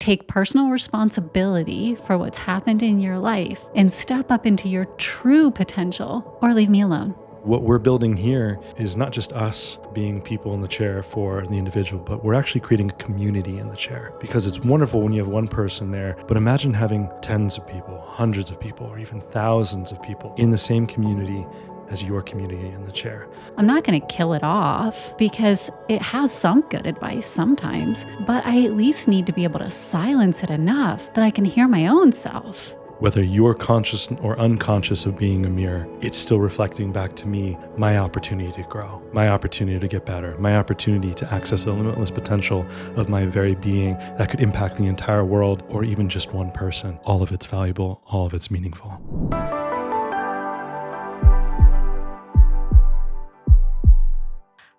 Take personal responsibility for what's happened in your life and step up into your true potential, or leave me alone. What we're building here is not just us being people in the chair for the individual, but we're actually creating a community in the chair, because it's wonderful when you have one person there, but imagine having tens of people, hundreds of people, or even thousands of people in the same community as your community in the chair. I'm not going to kill it off because it has some good advice sometimes, but I at least need to be able to silence it enough that I can hear my own self. Whether you're conscious or unconscious of being a mirror, it's still reflecting back to me my opportunity to grow, my opportunity to get better, my opportunity to access the limitless potential of my very being that could impact the entire world or even just one person. All of it's valuable, all of it's meaningful.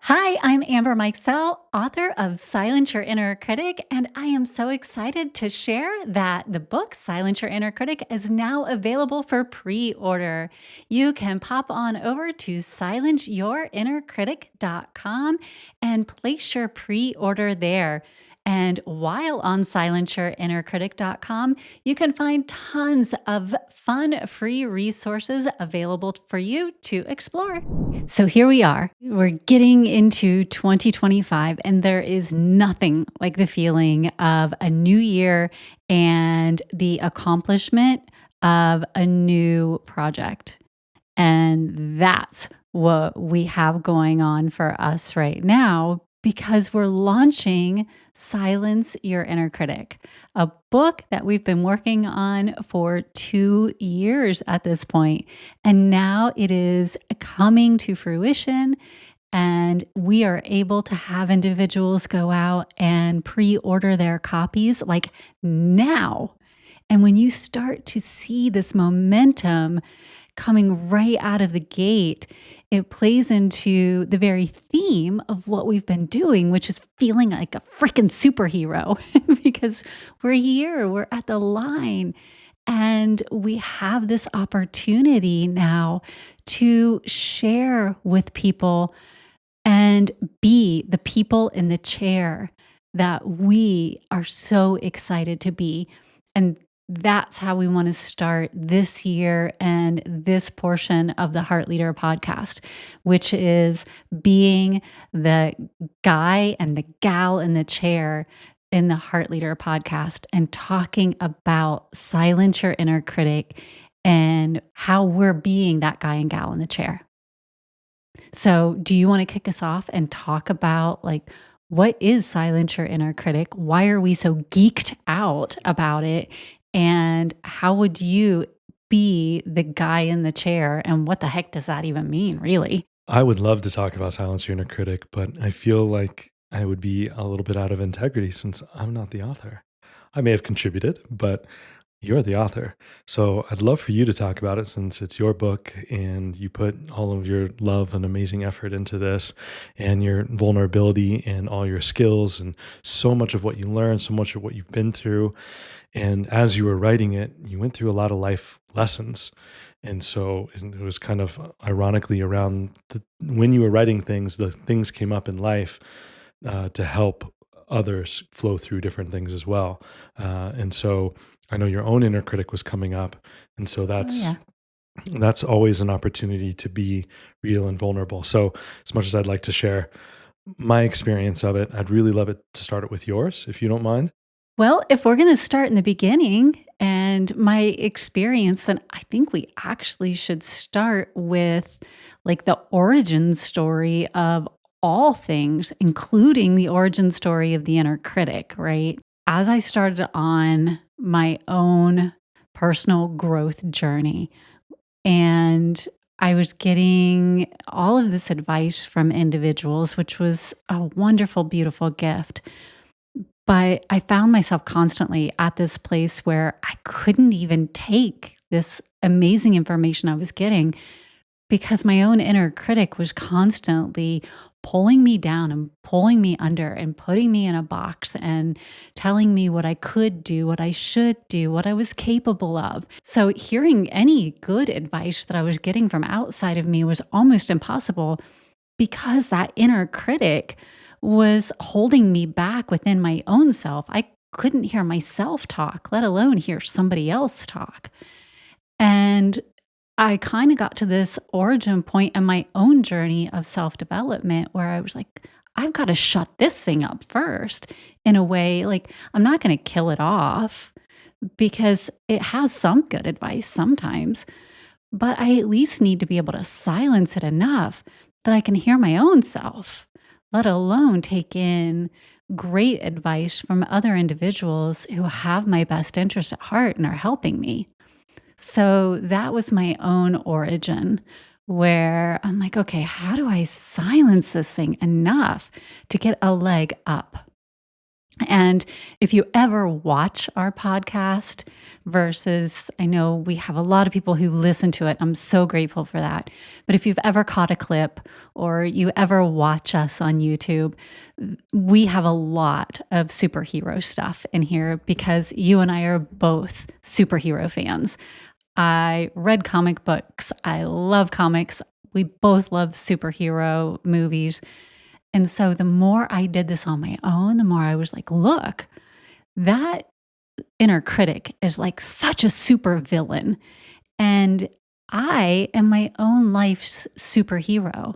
Hi, I'm Amber Mikesell, author of Silence Your Inner Critic, and I am so excited to share that the book Silence Your Inner Critic is now available for pre-order. You can pop on over to silenceyourinnercritic.com and place your pre-order there. And while on silenceyourinnercritic.com, you can find tons of fun free resources available for you to explore. So here we are. We're getting into 2025, and there is nothing like the feeling of a new year and the accomplishment of a new project. And that's what we have going on for us right now, because we're launching Silence Your Inner Critic, a book that we've been working on for 2 years at this point. And now it is coming to fruition, and we are able to have individuals go out and pre-order their copies like now. And when you start to see this momentum coming right out of the gate, it plays into the very theme of what we've been doing, which is feeling like a freaking superhero because we're here, we're at the line, and we have this opportunity now to share with people and be the people in the chair that we are so excited to be. And that's how we want to start this year and this portion of the Heart Leader podcast, which is being the guy and the gal in the chair in the Heart Leader podcast and talking about Silence Your Inner Critic and how we're being that guy and gal in the chair. So do you want to kick us off and talk about what is Silence Your Inner Critic? Why are we so geeked out about it? And how would you be the guy in the chair? And what the heck does that even mean, really? I would love to talk about Silence Your Inner Critic, but I feel like I would be a little bit out of integrity since I'm not the author. I may have contributed, but you're the author. So I'd love for you to talk about it since it's your book and you put all of your love and amazing effort into this and your vulnerability and all your skills and so much of what you learned, so much of what you've been through. And as you were writing it, you went through a lot of life lessons. And so it was kind of ironically around when you were writing things, the things came up in life to help others flow through different things as well. And so I know your own inner critic was coming up. And so that's always an opportunity to be real and vulnerable. So as much as I'd like to share my experience of it, I'd really love it to start it with yours, if you don't mind. Well, if we're going to start in the beginning and my experience, then I think we actually should start with the origin story of all things, including the origin story of the inner critic, right? As I started on my own personal growth journey, and I was getting all of this advice from individuals, which was a wonderful, beautiful gift. But I found myself constantly at this place where I couldn't even take this amazing information I was getting because my own inner critic was constantly pulling me down and pulling me under and putting me in a box and telling me what I could do, what I should do, what I was capable of. So hearing any good advice that I was getting from outside of me was almost impossible because that inner critic was holding me back within my own self. I couldn't hear myself talk, let alone hear somebody else talk. And I kind of got to this origin point in my own journey of self development where I was like, I've got to shut this thing up first in a way. Like, I'm not going to kill it off because it has some good advice sometimes, but I at least need to be able to silence it enough that I can hear my own self, let alone take in great advice from other individuals who have my best interest at heart and are helping me. So that was my own origin where I'm like, okay, how do I silence this thing enough to get a leg up? And if you ever watch our podcast versus, I know we have a lot of people who listen to it. I'm so grateful for that. But if you've ever caught a clip or you ever watch us on YouTube, we have a lot of superhero stuff in here because you and I are both superhero fans. I read comic books. I love comics. We both love superhero movies. And so the more I did this on my own, the more I was like, look, that inner critic is like such a super villain. And I am my own life's superhero.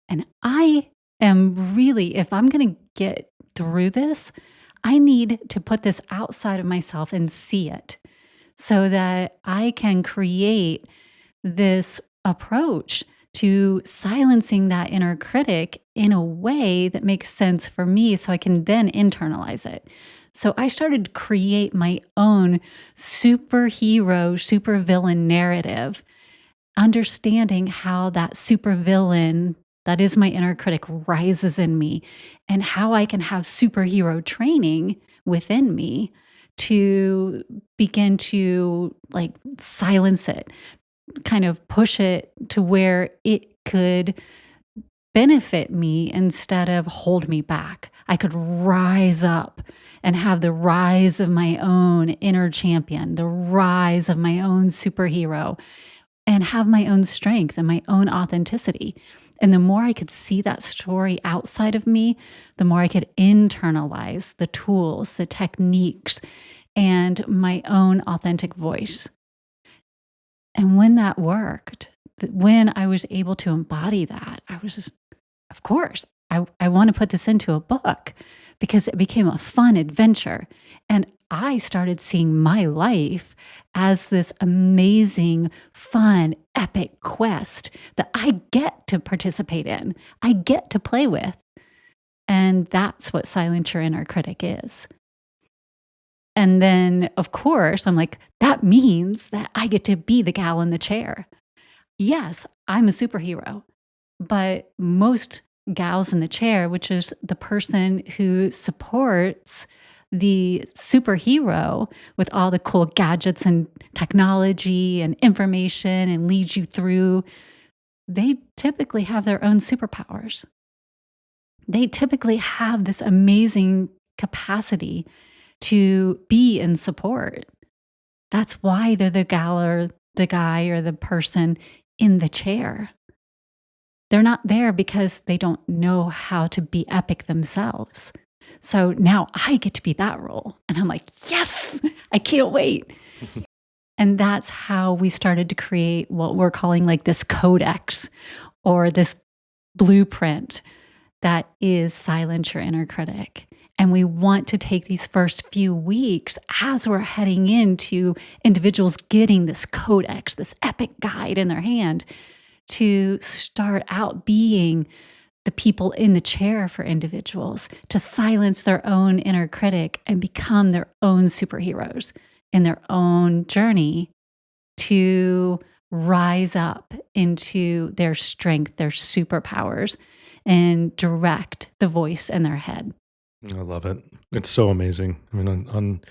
And I am really, if I'm going to get through this, I need to put this outside of myself and see it so that I can create this approach to silencing that inner critic in a way that makes sense for me so I can then internalize it. So I started to create my own superhero, supervillain narrative, understanding how that supervillain that is my inner critic rises in me and how I can have superhero training within me to begin to like silence it, kind of push it to where it could benefit me instead of hold me back. I could rise up and have the rise of my own inner champion, the rise of my own superhero, and have my own strength and my own authenticity. And the more I could see that story outside of me, the more I could internalize the tools, the techniques, and my own authentic voice. And when that worked, when I was able to embody that, I was just, of course, I want to put this into a book because it became a fun adventure. And I started seeing my life as this amazing, fun, epic quest that I get to participate in, I get to play with. And that's what Silence Your Inner Critic is. And then, of course, I'm like, that means that I get to be the gal in the chair. Yes, I'm a superhero, but most gals in the chair, which is the person who supports the superhero with all the cool gadgets and technology and information and leads you through, they typically have their own superpowers. They typically have this amazing capacity to be in support. That's why they're the gal or the guy or the person in the chair. They're not there because they don't know how to be epic themselves. So now I get to be that role. And I'm like, yes, I can't wait. And that's how we started to create what we're calling like this codex or this blueprint that is Silence Your Inner Critic. And we want to take these first few weeks as we're heading into individuals getting this codex, this epic guide in their hand to start out being the people in the chair for individuals, to silence their own inner critic and become their own superheroes in their own journey to rise up into their strength, their superpowers, and direct the voice in their head. I love it. It's so amazing. I mean,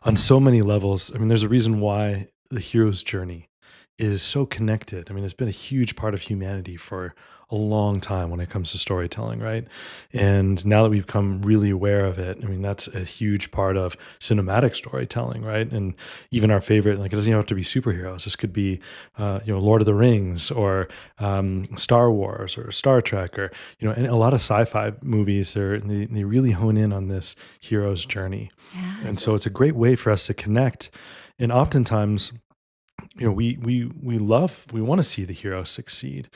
on so many levels. I mean, there's a reason why the hero's journey is so connected. I mean, it's been a huge part of humanity for a long time when it comes to storytelling, right? And now that we've become really aware of it, I mean, that's a huge part of cinematic storytelling, right? And even our favorite, like, it doesn't even have to be superheroes. This could be, Lord of the Rings, or Star Wars, or Star Trek, or and a lot of sci-fi movies. They really hone in on this hero's journey, and so Yes. it's a great way for us to connect. And oftentimes, we want to see the hero succeed,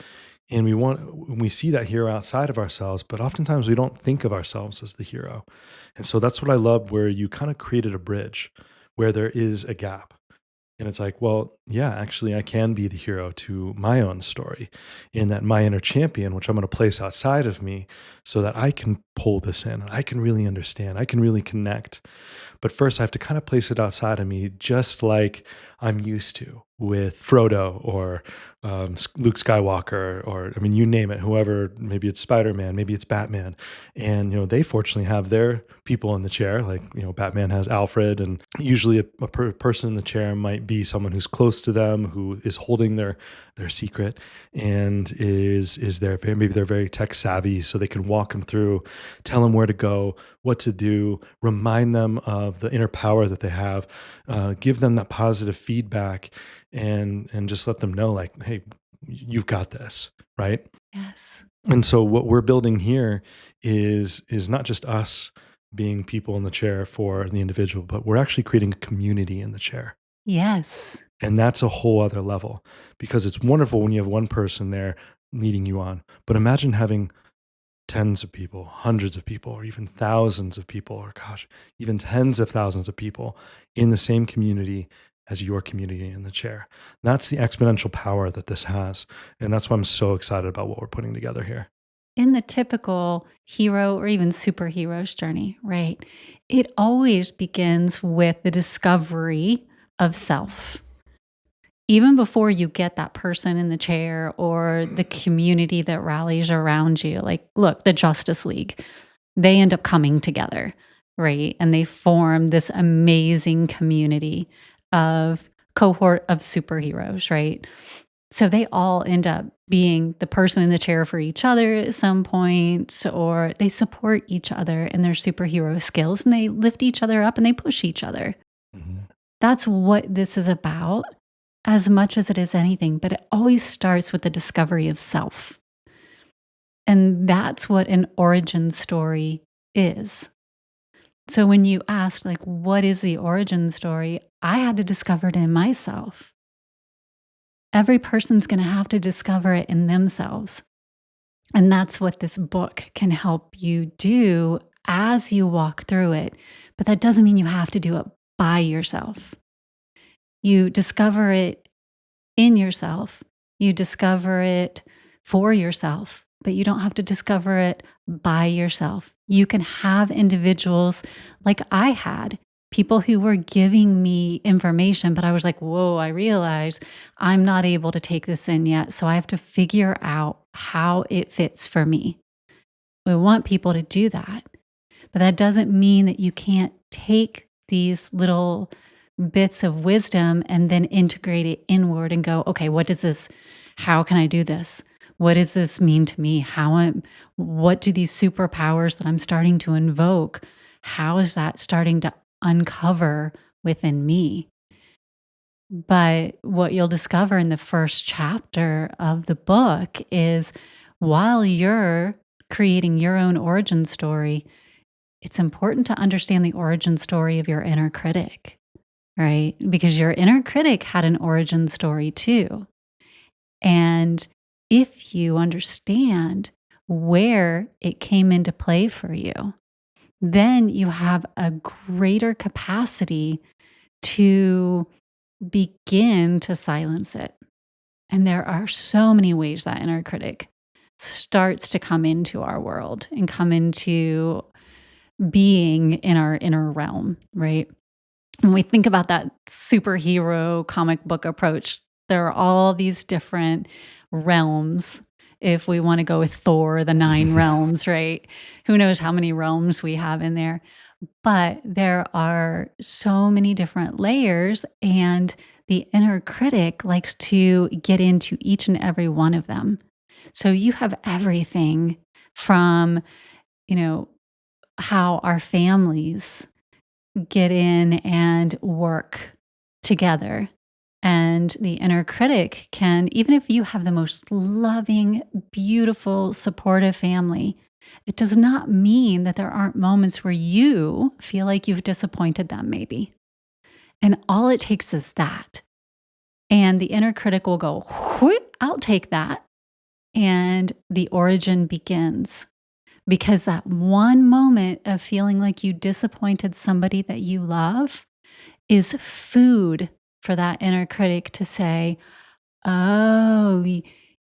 and we see that hero outside of ourselves, but oftentimes we don't think of ourselves as the hero. And so that's what I love, where you kind of created a bridge where there is a gap. And it's like, well, yeah, actually, I can be the hero to my own story, in that my inner champion, which I'm going to place outside of me, so that I can pull this in. I can really understand. I can really connect. But first, I have to kind of place it outside of me, just like I'm used to with Frodo, or Luke Skywalker, or, I mean, you name it, whoever. Maybe it's Spider Man, maybe it's Batman, and they fortunately have their people in the chair. Like, Batman has Alfred, and usually person in the chair might be someone who's close to them, who is holding their secret, and is there. Maybe they're very tech savvy, so they can walk them through, tell them where to go, what to do, remind them of the inner power that they have, give them that positive feedback, and just let them know, like, hey, you've got this, right? Yes. And so what we're building here is not just us being people in the chair for the individual, but we're actually creating a community in the chair. Yes. And that's a whole other level, because it's wonderful when you have one person there leading you on. But imagine having tens of people, hundreds of people, or even thousands of people, or gosh, even tens of thousands of people in the same community as your community in the chair. That's the exponential power that this has. And that's why I'm so excited about what we're putting together here. In the typical hero or even superhero's journey, right? It always begins with the discovery of self. Even before you get that person in the chair or the community that rallies around you, like, look, the Justice League, they end up coming together, right? And they form this amazing community of cohort of superheroes, right? So they all end up being the person in the chair for each other at some point, or they support each other in their superhero skills, and they lift each other up and they push each other. Mhm. That's what this is about, as much as it is anything, but it always starts with the discovery of self. And that's what an origin story is. So when you asked, like, what is the origin story? I had to discover it in myself. Every person's going to have to discover it in themselves. And that's what this book can help you do as you walk through it. But that doesn't mean you have to do it by yourself. You discover it in yourself, you discover it for yourself, but you don't have to discover it by yourself. You can have individuals like I had, people who were giving me information, but I was like, whoa, I realize I'm not able to take this in yet. So I have to figure out how it fits for me. We want people to do that, but that doesn't mean that you can't take these little bits of wisdom and then integrate it inward and go, okay, how can I do this? What does this mean to me? What do these superpowers that I'm starting to invoke, how is that starting to uncover within me? But what you'll discover in the first chapter of the book is, while you're creating your own origin story, it's important to understand the origin story of your inner critic, right? Because your inner critic had an origin story too. And if you understand where it came into play for you, then you have a greater capacity to begin to silence it. And there are so many ways that inner critic starts to come into our world and come into being in our inner realm, right? When we think about that superhero comic book approach, there are all these different realms. If we want to go with Thor, the 9 realms, right? Who knows how many realms we have in there. But there are so many different layers, and the inner critic likes to get into each and every one of them. So you have everything from, you know, how our families get in and work together. And the inner critic can, even if you have the most loving, beautiful, supportive family, it does not mean that there aren't moments where you feel like you've disappointed them, maybe. And all it takes is that. And the inner critic will go, "Whoop, I'll take that." And the origin begins because that one moment of feeling like you disappointed somebody that you love is food for that inner critic to say, "Oh,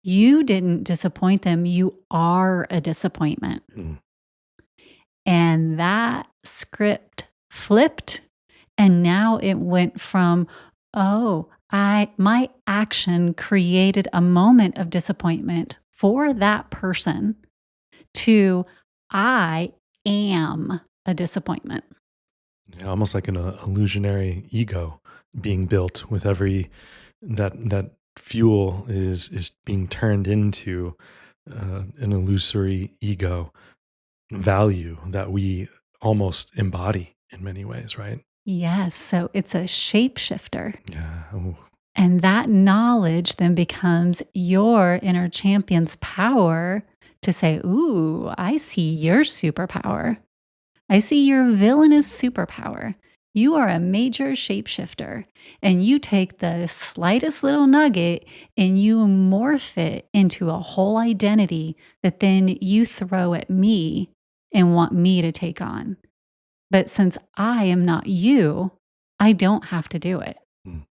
you didn't disappoint them. You are a disappointment." Mm. And that script flipped. And now it went from, "Oh, my action created a moment of disappointment for that person," to, "I am a disappointment." Yeah, almost like an illusionary ego being built with every that fuel is being turned into an illusory ego value that we almost embody in many ways, right? Yes. So it's a shapeshifter. Yeah. Oh, And that knowledge then becomes your inner champion's power to say, "Ooh, I see your superpower. I see your villainous superpower. You are a major shapeshifter, and you take the slightest little nugget and you morph it into a whole identity that then you throw at me and want me to take on. But since I am not you, I don't have to do it." mm,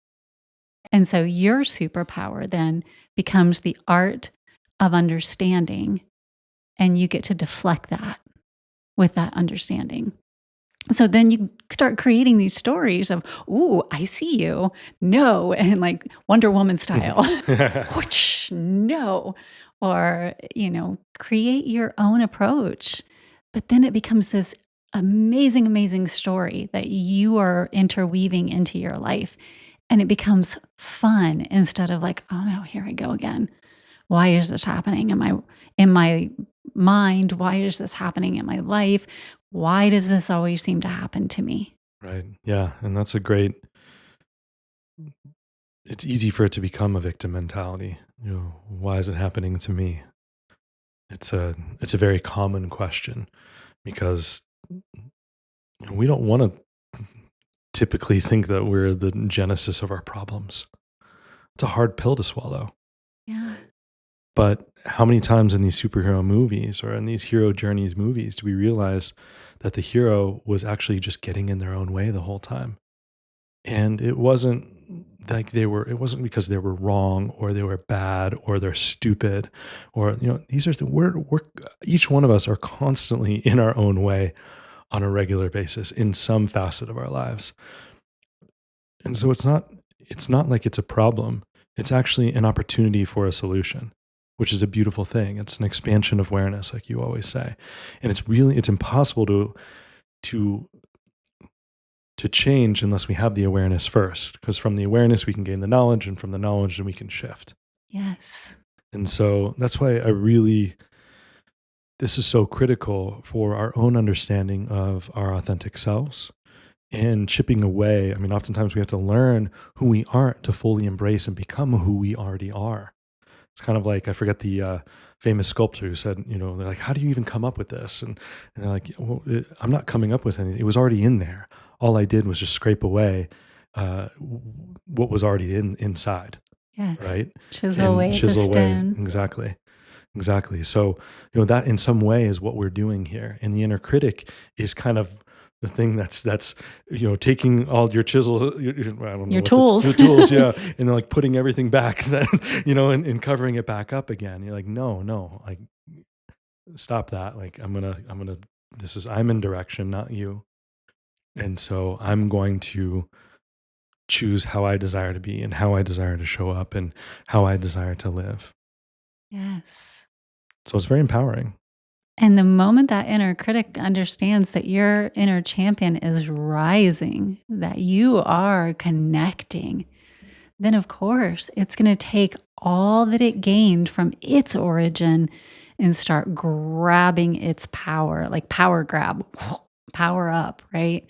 And so your superpower then becomes the art of understanding, and you get to deflect that with that understanding. So then you start creating these stories of, "Ooh, I see you. No." And like Wonder Woman style, "Whoosh, no." Or, create your own approach. But then it becomes this amazing, amazing story that you are interweaving into your life. And it becomes fun instead of like, "Oh no, here I go again. Why is this happening in my mind? Why is this happening in my life? Why does this always seem to happen to me?" right. Yeah. And that's a great, it's easy for it to become a victim mentality. Why is it happening to me? It's a very common question because we don't want to typically think that we're the genesis of our problems. It's a hard pill to swallow. Yeah. But how many times in these superhero movies or in these hero journeys movies do we realize that the hero was actually just getting in their own way the whole time? And it wasn't like it wasn't because they were wrong or they were bad or they're stupid or, these are, we're, each one of us are constantly in our own way on a regular basis in some facet of our lives. And so it's not like it's a problem. It's actually an opportunity for a solution, which is a beautiful thing. It's an expansion of awareness, like you always say. And it's impossible to to change unless we have the awareness first. Because from the awareness we can gain the knowledge, and from the knowledge then we can shift. Yes. And so that's why this is so critical for our own understanding of our authentic selves and chipping away. I mean, oftentimes we have to learn who we aren't to fully embrace and become who we already are. It's kind of like, I forget the famous sculptor who said, they're like, "How do you even come up with this?" And they're like, "Well, I'm not coming up with anything. It was already in there. All I did was just scrape away what was already inside, Yes. right? Chisel And away at the chisel away." stone. Exactly. Exactly. So, that in some way is what we're doing here. And the inner critic is kind of the thing that's taking all your chisels, I don't know Your what your tools. tools, yeah, and then like putting everything back, then and covering it back up again. You're like, no, no, like stop that. Like I'm gonna. I'm in direction, not you, and so I'm going to choose how I desire to be and how I desire to show up and how I desire to live. Yes. So it's very empowering. And the moment that inner critic understands that your inner champion is rising, that you are connecting, then of course it's going to take all that it gained from its origin and start grabbing its power, like power grab, power up, right?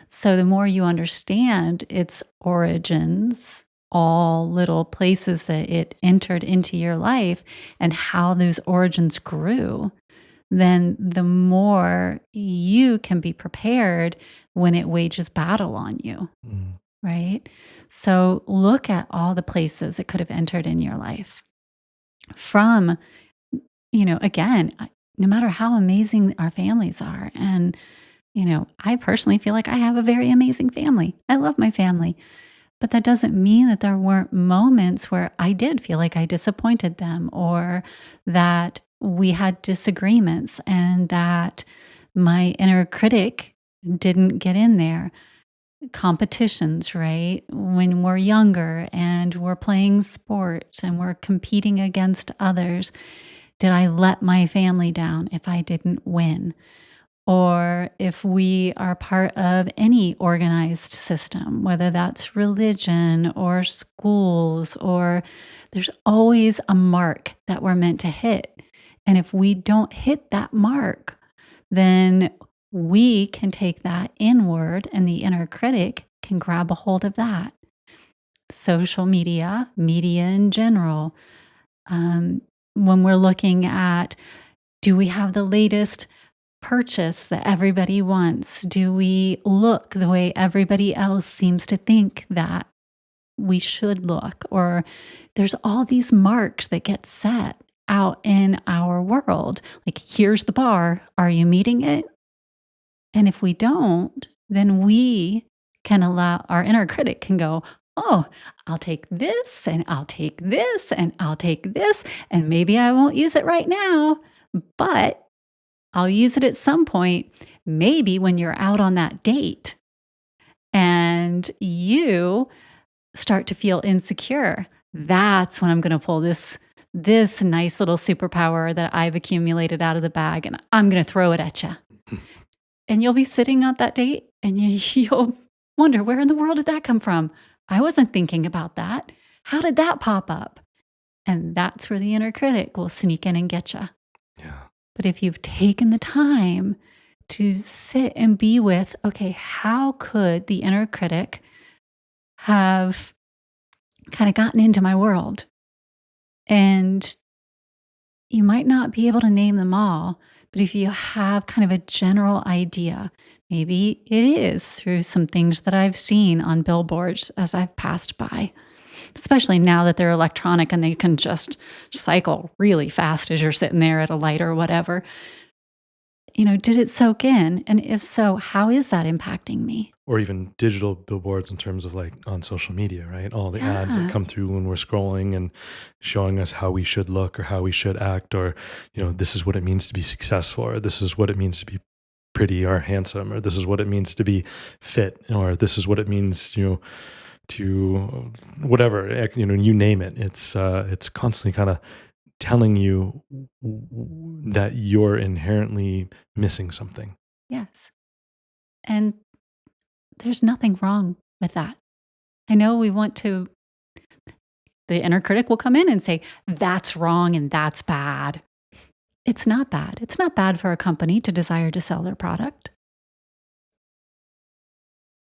So the more you understand its origins, all little places that it entered into your life and how those origins grew, then the more you can be prepared when it wages battle on you, Mm, right? So look at all the places it could have entered in your life from, again, no matter how amazing our families are. And, I personally feel like I have a very amazing family. I love my family. But that doesn't mean that there weren't moments where I did feel like I disappointed them or that we had disagreements and that my inner critic didn't get in there. Competitions, right? When we're younger and we're playing sports and we're competing against others, did I let my family down if I didn't win? Or if we are part of any organized system, whether that's religion or schools, or there's always a mark that we're meant to hit. And if we don't hit that mark, then we can take that inward and the inner critic can grab a hold of that. Social media, media in general, when we're looking at, do we have the latest purchase that everybody wants? Do we look the way everybody else seems to think that we should look? Or there's all these marks that get set out in our world. Like, here's the bar. Are you meeting it? And if we don't, then we can allow our inner critic can go, oh, I'll take this and I'll take this and I'll take this. And maybe I won't use it right now, but I'll use it at some point, maybe when you're out on that date and you start to feel insecure. That's when I'm going to pull this nice little superpower that I've accumulated out of the bag and I'm going to throw it at you. And you'll be sitting at that date and you'll wonder, where in the world did that come from? I wasn't thinking about that. How did that pop up? And that's where the inner critic will sneak in and get you. yeah. But if you've taken the time to sit and be with, okay, how could the inner critic have kind of gotten into my world? And you might not be able to name them all, but if you have kind of a general idea, maybe it is through some things that I've seen on billboards as I've passed by, especially now that they're electronic and they can just cycle really fast as you're sitting there at a light or whatever. Did it soak in? And if so, how is that impacting me? Or even digital billboards in terms of like on social media, right? All the ads that Yeah. come through when we're scrolling and showing us how we should look or how we should act, or, this is what it means to be successful, or this is what it means to be pretty or handsome, or this is what it means to be fit, or this is what it means, to whatever, you name it. It's constantly kind of telling you that you're inherently missing something. Yes. And there's nothing wrong with that. I know the inner critic will come in and say, that's wrong and that's bad. It's not bad. It's not bad for a company to desire to sell their product.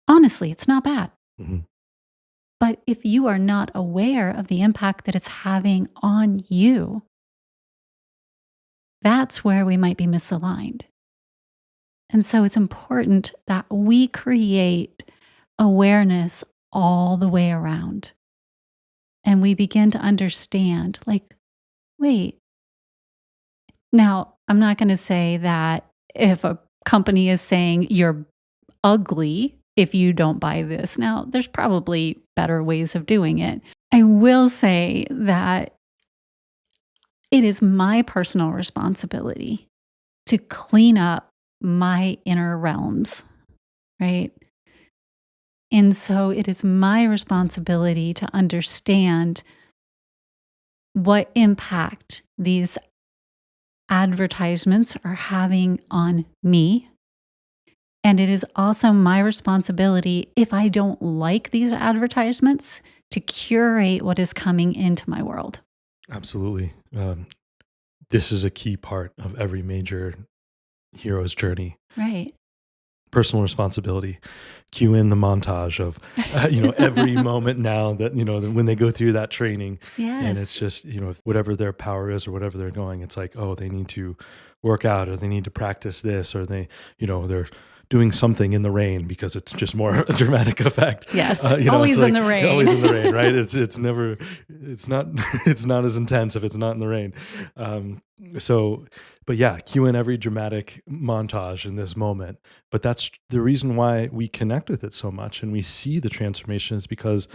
Honestly, it's not bad. Mhm. But if you are not aware of the impact that it's having on you, that's where we might be misaligned. And so it's important that we create awareness all the way around. And we begin to understand, like, wait, now I'm not going to say that if a company is saying you're ugly if you don't buy this. Now, there's probably better ways of doing it. I will say that it is my personal responsibility to clean up my inner realms, right? And so it is my responsibility to understand what impact these advertisements are having on me. And it is also my responsibility, if I don't like these advertisements, to curate what is coming into my world. Absolutely. This is a key part of every major hero's journey. Right. Personal responsibility. Cue in the montage of, every moment now that, when they go through that training and it's Yes. just, whatever their power is or whatever they're going, it's like, oh, they need to work out or they need to practice this or they're doing something in the rain because it's just more a dramatic effect. Yes. It's Always in like the rain. always in the rain, right? It's never, it's not, it's not as intense if it's not in the rain. So, but yeah, cue in every dramatic montage in this moment. But that's the reason why we connect with it so much and we see the transformation is because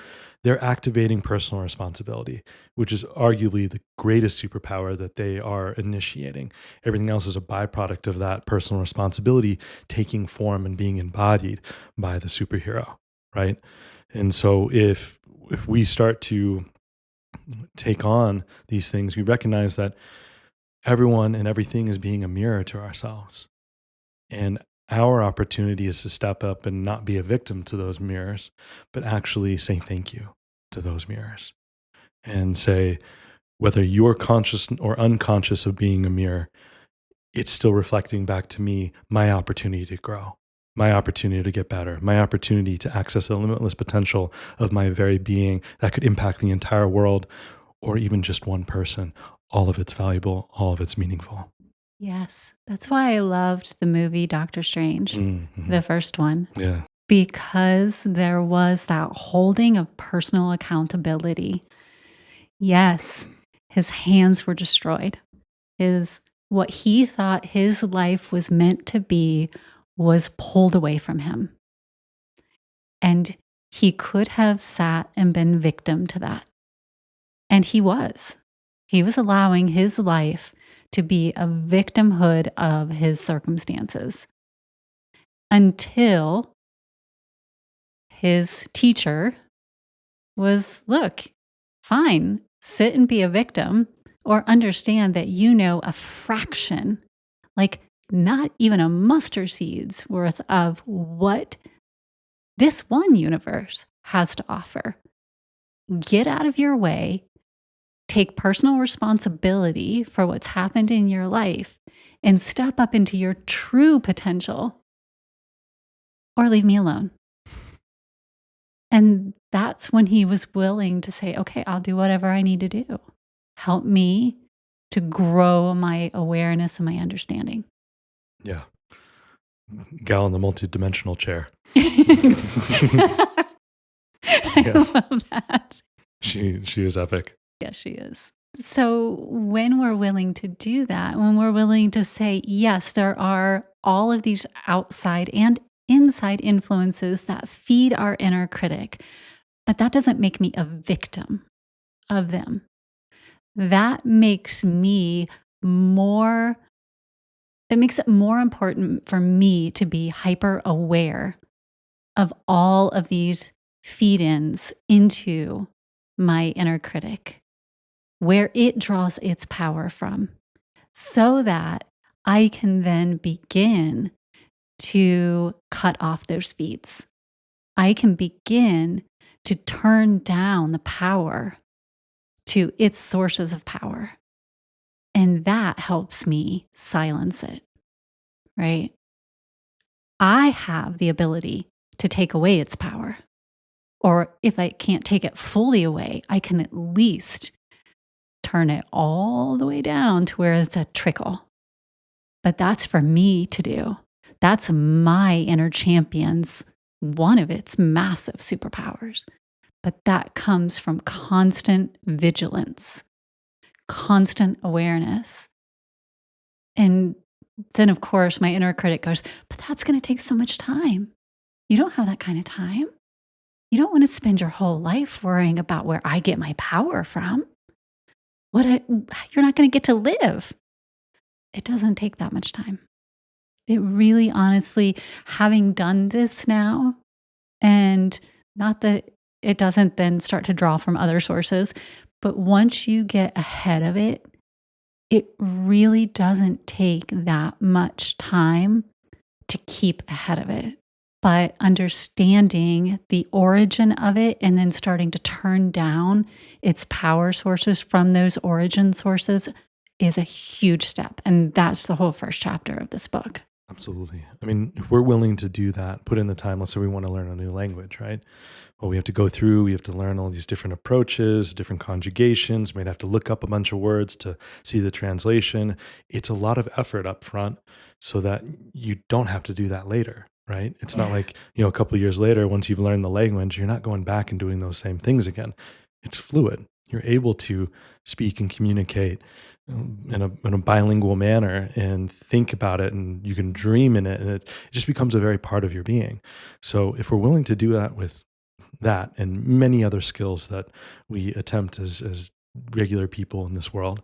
they're activating personal responsibility, which is arguably the greatest superpower that they are initiating. Everything else is a byproduct of that personal responsibility taking form and being embodied by the superhero, right? And so if we start to take on these things, we recognize that everyone and everything is being a mirror to ourselves. And our opportunity is to step up and not be a victim to those mirrors, but actually say thank you to those mirrors and say, whether you're conscious or unconscious of being a mirror, it's still reflecting back to me my opportunity to grow, my opportunity to get better, my opportunity to access the limitless potential of my very being that could impact the entire world or even just one person. All of it's valuable, all of it's meaningful. Yes. That's why I loved the movie Doctor Strange, Mm-hmm. the first one, Yeah. because there was that holding of personal accountability. Yes, his hands were destroyed. His what he thought his life was meant to be was pulled away from him. And he could have sat and been victim to that. And he was. He was allowing his life to be a victimhood of his circumstances until his teacher was, look, fine, sit and be a victim or understand that you know a fraction, like not even a mustard seed's worth of what this one universe has to offer. Get out of your way, take personal responsibility for what's happened in your life, and step up into your true potential, or leave me alone. And that's when he was willing to say, okay, I'll do whatever I need to do. Help me to grow my awareness and my understanding. Yeah. Gal in the multi-dimensional chair. I Yes. love that. She is epic. Yes, she is. So when we're willing to do that, when we're willing to say, yes, there are all of these outside and inside influences that feed our inner critic, but that doesn't make me a victim of them. That makes me more, it makes it more important for me to be hyper aware of all of these feed ins into my inner critic, where it draws its power from, so that I can then begin to cut off those feeds. I can begin to turn down the power to its sources of power. And that helps me silence it, right? I have the ability to take away its power. Or if I can't take it fully away, I can at least turn it all the way down to where it's a trickle. But that's for me to do. That's my inner champion's one of its massive superpowers. But that comes from constant vigilance, constant awareness. And then, of course, my inner critic goes, but that's going to take so much time. You don't have that kind of time. You don't want to spend your whole life worrying about where I get my power from. You're not going to get to live. It doesn't take that much time. It really, honestly, having done this now, and not that it doesn't then start to draw from other sources, but once you get ahead of it, it really doesn't take that much time to keep ahead of it. But understanding the origin of it and then starting to turn down its power sources from those origin sources is a huge step. And that's the whole first chapter of this book. Absolutely. I mean, if we're willing to do that, put in the time, let's say we want to learn a new language, right? Well, we have to go through, we have to learn all these different approaches, different conjugations, we might have to look up a bunch of words to see the translation. It's a lot of effort up front so that you don't have to do that later, right? It's not Yeah. like, a couple of years later, once you've learned the language, you're not going back and doing those same things again. It's fluid. You're able to speak and communicate in a bilingual manner and think about it, and you can dream in it, and it just becomes a very part of your being. So if we're willing to do that with that and many other skills that we attempt as regular people in this world,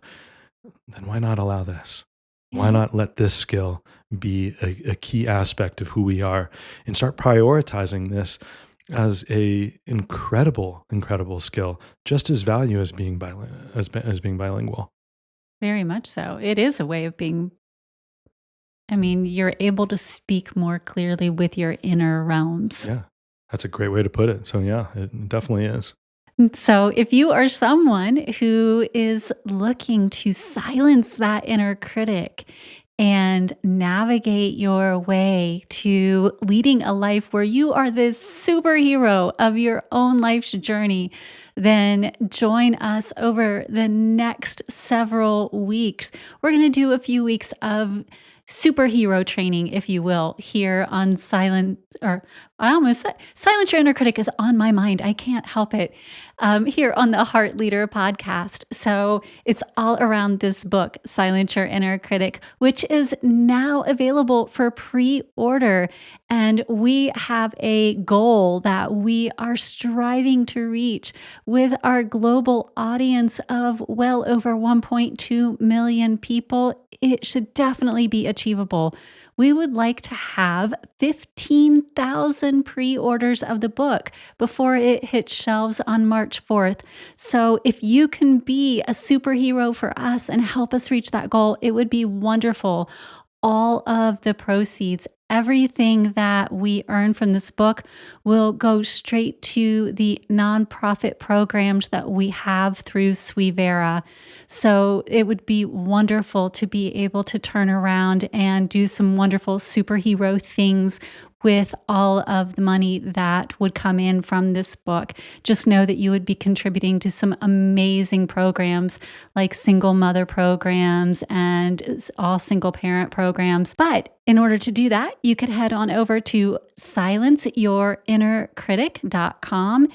then why not allow this? Why Yeah. not let this skill be a key aspect of who we are and start prioritizing this as a incredible skill, just as value as as being bilingual. Very much so. It is a way of being, I mean, you're able to speak more clearly with your inner realms. Yeah, that's a great way to put it. So yeah, it definitely is. So, if you are someone who is looking to silence that inner critic and navigate your way to leading a life where you are this superhero of your own life's journey, then join us over the next several weeks. We're going to do a few weeks of superhero training, if you will, here on Silent, or I almost said Silence Your Inner Critic is on my mind. I can't help it, here on the Heart Leader podcast. So it's all around this book, Silence Your Inner Critic, which is now available for pre order. And we have a goal that we are striving to reach with our global audience of well over 1.2 million people. It should definitely be achievable. We would like to have 15,000 pre orders of the book before it hits shelves on March 4th. So, if you can be a superhero for us and help us reach that goal, it would be wonderful. All of the proceeds, everything that we earn from this book will go straight to the nonprofit programs that we have through Suivera. So it would be wonderful to be able to turn around and do some wonderful superhero things with all of the money that would come in from this book. Just know that you would be contributing to some amazing programs like single mother programs and all single parent programs. But in order to do that, you could head on over to silenceyourinnercritic.com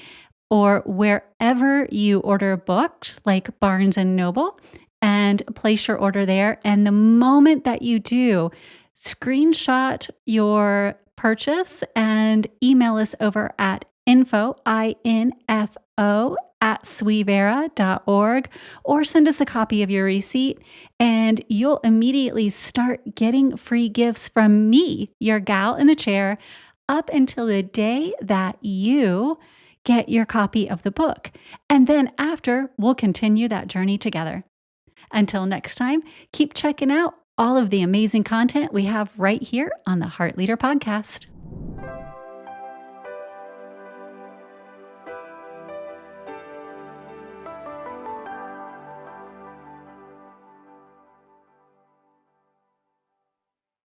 or wherever you order books like Barnes and Noble, and place your order there. And the moment that you do, screenshot your purchase and email us over at info@suivera.org, or send us a copy of your receipt, and you'll immediately start getting free gifts from me, your gal in the chair, up until the day that you get your copy of the book. And then after, we'll continue that journey together. Until next time, keep checking out all of the amazing content we have right here on the Heart Leader podcast.